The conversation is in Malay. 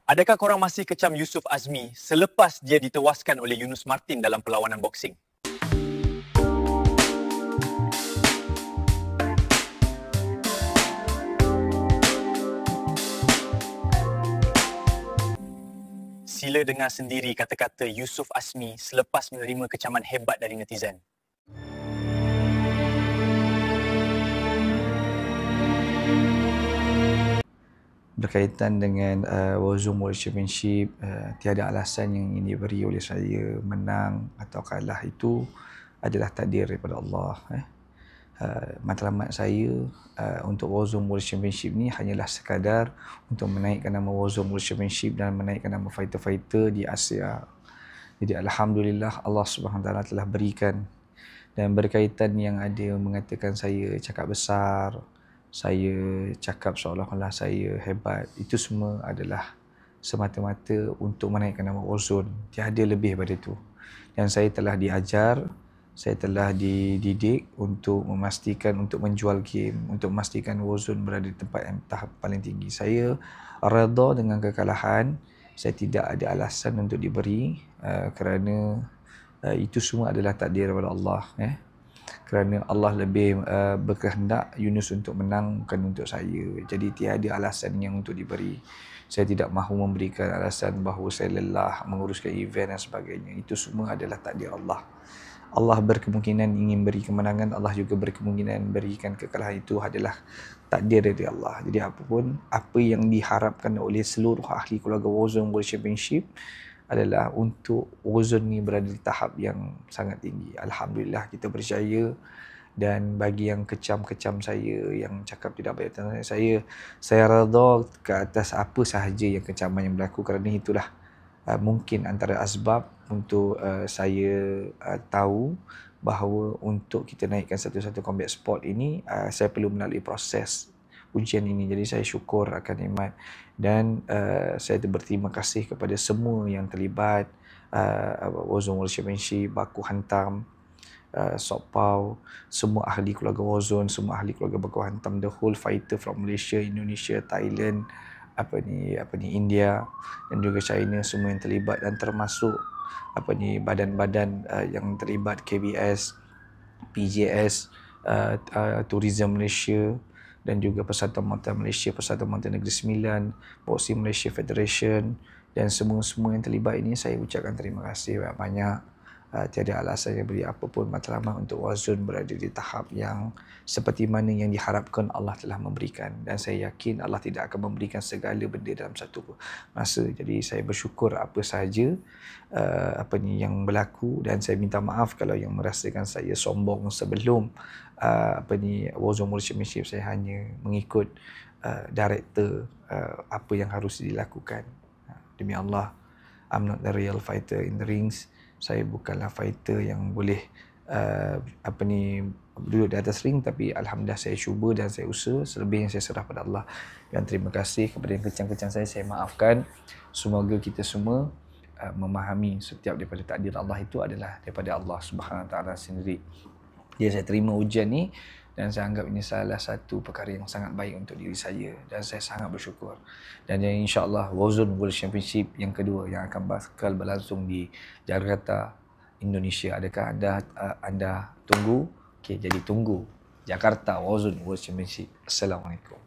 Adakah korang masih kecam Yusuf Azmi selepas dia ditewaskan oleh Yunus Martin dalam perlawanan boksing? Sila dengar sendiri kata-kata Yusuf Azmi selepas menerima kecaman hebat dari netizen. Berkaitan dengan Warzone World Championship, tiada alasan yang ini diberi oleh saya menang atau kalah. Itu adalah takdir daripada Allah. Matlamat saya untuk Warzone World Championship ni hanyalah sekadar untuk menaikkan nama Warzone World Championship dan menaikkan nama fighter-fighter di Asia. Jadi Alhamdulillah Allah SWT telah berikan. Dan berkaitan yang ada mengatakan saya cakap besar, saya cakap seolah-olah saya hebat, itu semua adalah semata-mata untuk menaikkan nama Warzone. Tiada lebih daripada itu. Dan saya telah diajar, saya telah dididik untuk memastikan, untuk menjual game, untuk memastikan Warzone berada di tempat yang tahap paling tinggi. Saya redha dengan kekalahan. Saya tidak ada alasan untuk diberi kerana itu semua adalah takdir daripada Allah. Kerana Allah lebih berkehendak Yunus untuk menang, bukan untuk saya. Jadi tiada alasan yang untuk diberi. Saya tidak mahu memberikan alasan bahawa saya lelah menguruskan event dan sebagainya. Itu semua adalah takdir Allah. Allah berkemungkinan ingin beri kemenangan, Allah juga berkemungkinan berikan kekalahan. Itu adalah takdir dari Allah. Jadi apapun, apa yang diharapkan oleh seluruh ahli keluarga Warzone World Championship adalah untuk Warzone ni berada di tahap yang sangat tinggi. Alhamdulillah kita percaya. Dan bagi yang kecam-kecam saya, yang cakap tidak baik tentang saya redha ke atas apa sahaja yang kecaman yang berlaku, kerana itulah mungkin antara asbab untuk saya tahu bahawa untuk kita naikkan satu-satu combat sport ini, saya perlu melalui proses ujian ini. Jadi saya syukur akan nikmat dan saya berterima kasih kepada semua yang terlibat, Warzone World Championship, Baku Hantam, Sok Pau, semua ahli keluarga Warzone, semua ahli keluarga Baku Hantam, the whole fighter from Malaysia, Indonesia, Thailand, India dan juga China, semua yang terlibat, dan termasuk badan-badan yang terlibat, KBS, PJS, Tourism Malaysia, dan juga Persatuan Montan Malaysia, Persatuan Montan Negeri Sembilan, Boxing Malaysia Federation, dan semua yang terlibat ini saya ucapkan terima kasih banyak-banyak. Tiada alasan yang beri apapun matlamat untuk Warzone berada di tahap yang seperti mana yang diharapkan. Allah telah memberikan, dan saya yakin Allah tidak akan memberikan segala benda dalam satu masa. Jadi saya bersyukur apa sahaja yang berlaku, dan saya minta maaf kalau yang merasakan saya sombong sebelum Warzone World Championship. Saya hanya mengikut director apa yang harus dilakukan. Demi Allah, I'm not the real fighter in the rings. Saya bukanlah fighter yang boleh duduk di atas ring, tapi Alhamdulillah saya cuba dan saya usaha. Selebihnya saya serah pada Allah. Dan terima kasih kepada yang kecam-kecam saya maafkan. Semoga kita semua memahami setiap daripada takdir Allah itu adalah daripada Allah Subhanahu Wa Taala sendiri. Jadi saya terima ujian ni dan saya anggap ini salah satu perkara yang sangat baik untuk diri saya, dan saya sangat bersyukur. Dan insya-Allah Warzone World Championship yang kedua yang akan bakal berlangsung di Jakarta, Indonesia. Adakah anda tunggu? Okey, jadi tunggu Jakarta Warzone World Championship. Assalamualaikum.